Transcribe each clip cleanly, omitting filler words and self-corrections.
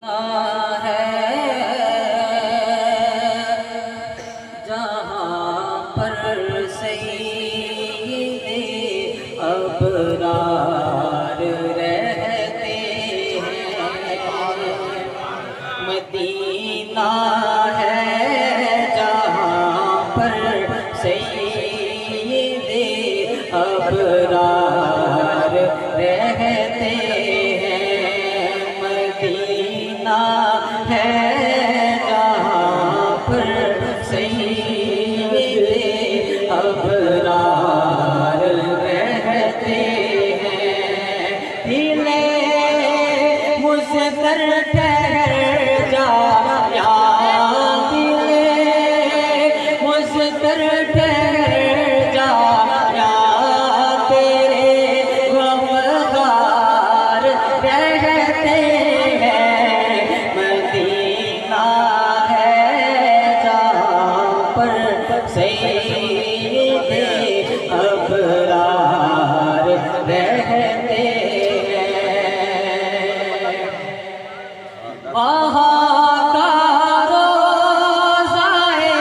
है जहाँ पर सैयदे अबरार रहते हैं। मदीना है जहाँ पर सैयदे अबरार रहते हैं। मदीना है जहाँ पर सैयदे अबरार रहते हैं। दिले मुझकर ठहर जा या दिले मुझकर ठहर जा या तेरे गमगार रहते हैं। मदीना है जहाँ पर सैयदे अबरार रहते हैं। वहाँ का रोज़ाए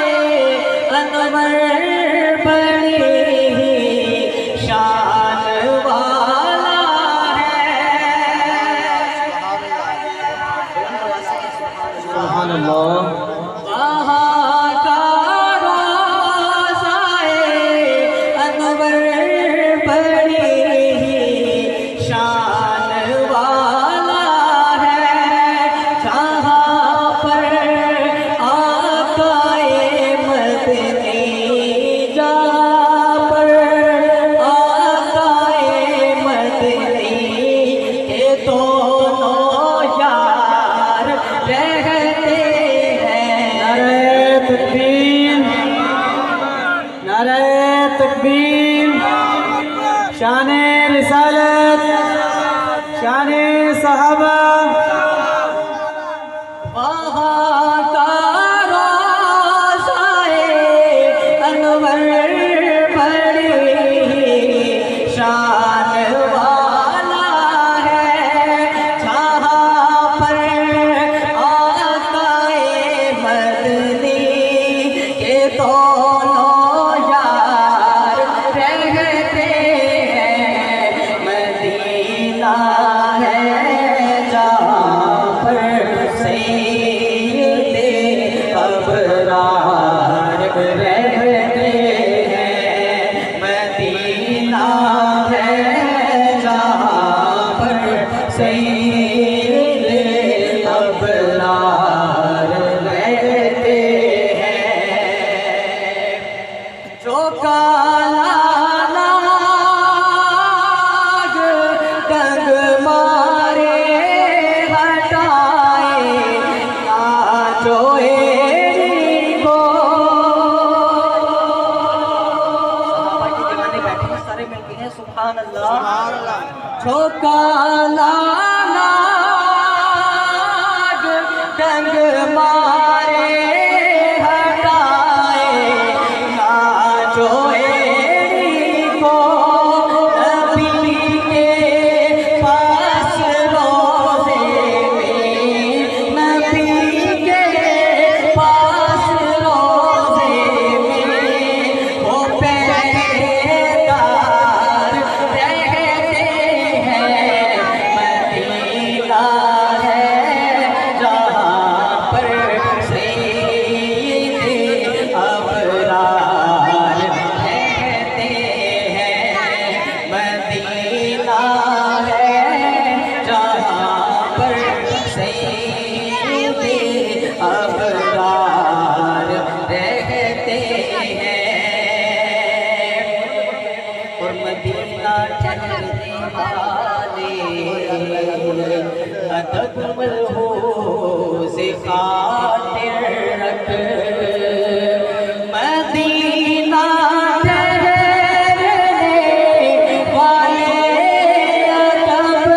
अनवर बड़ी ही शान वाला है। सुभान अल्लाह। वहाँ का रोज़ाए अनवर बड़ी ही शान वाला है। जहाँ पर आकाए मदनी जहाँ पर आकाए मदनी के दोनों यार रहते हैं। नारे तकबीर, शाने रिसालत, शाने सहाबा। वहाँ का रोज़ाए अनवर बड़ी शान वाला है। जहाँ पर आकाए मदनी के दोनों यार रहते हैं। मदीना है जहाँ पर सैयदे अबरार रहते हैं। मदीना है जहाँ पर सैयदे अबरार रहते हैं। जो काला नाग डग मारे हटाए ना जो को दीवाने बैठे हैं सारे मिलके हैं। सुभान अल्लाह। जो काला नाग डग मारे हटाए ना जो को नबी के पास रोज़े में नबी के पास रोज़े में वो पहरेदार रहते हैं। मदीना है जहाँ पर सैयदे अबरार रहते हैं। मदीना है जहाँ पर सैयदे अबरार रहते हैं। और मदीना ठहरने वाले अदब मलहूज़ खातिर रख। मदीना ठहरने वाले अदब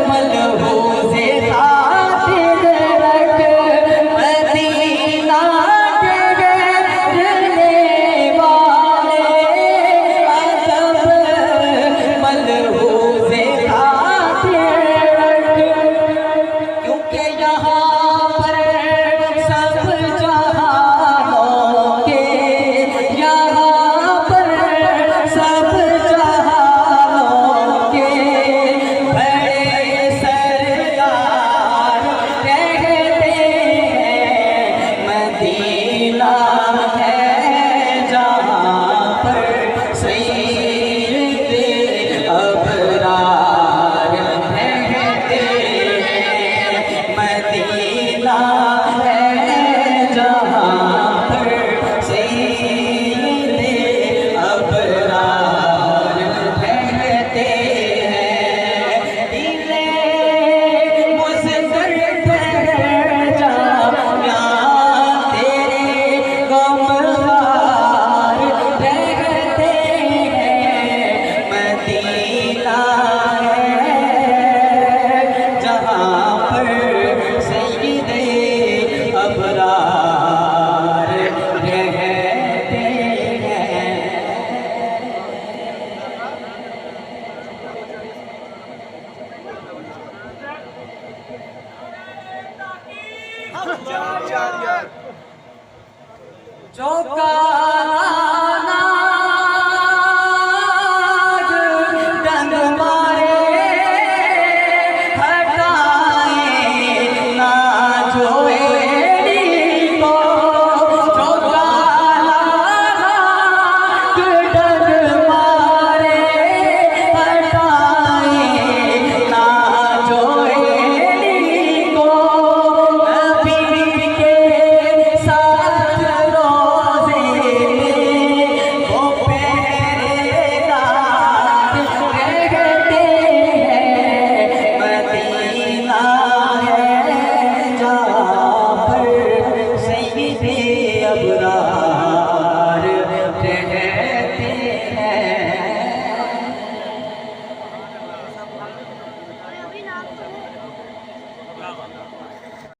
मलहूज़ खातिर रख। मदीना यहाँ पर सब जहानों के, यहाँ पर सब जहानों के बड़े सरदार रहते हैं। मदीना है जहाँ पर सैयद अबरार रहते हैं। मदीना है जहाँ पर सैयद अबरार रहते हैं। दिले मुस्तर जामिया तेरे गमखार रहते हैं। मदीना है जहाँ पर सैयद अबरार रहते हैं। जो काला डंग मारे हटाए ना जो एड़ी को। जो काला डंग मारे हटाए ना जो एड़ी को। नबी के साथ रोज़े में वो पहरेदार रहते हैं। मदीना है जहाँ पर सैयद अबरार